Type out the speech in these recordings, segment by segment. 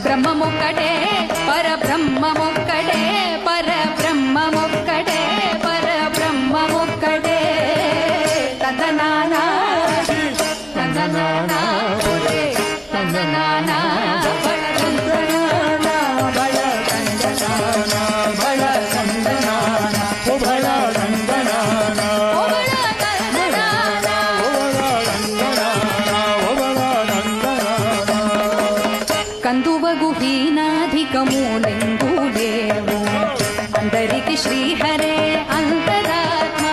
బ్రహ్మమొక్కటే పరబ్రహ్మమొక్కటే పరబ్రహ్మమొక్కటే పరబ్రహ్మమొక్కటే తందనానా తందనానా తందనానా కందువగు హీనాధికమూలెందు లేవు అందరికి శ్రీహరే అంతరాత్మ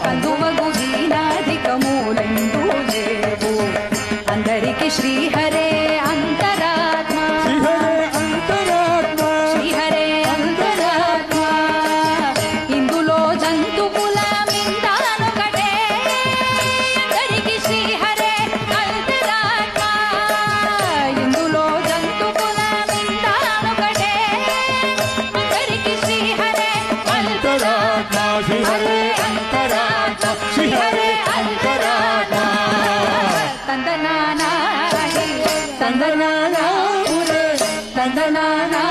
కందువగు హీనాధికమూలెందు లేవు అందరికి శ్రీహరే అంతరాత్మ శ్రీహరే అంతరాత్మ ఇందులో జంతువుల మిందానొకటే అందరికి శ్రీహరే అంతరాత్మ ఇందులో జంతువుల మిందానొకటే అందరికి శ్రీహరే అంతరాత్మ శ్రీహరే అంతరాత్మ శ్రీహరే అంతరాత్మ తందనానా తందనానా తందనానా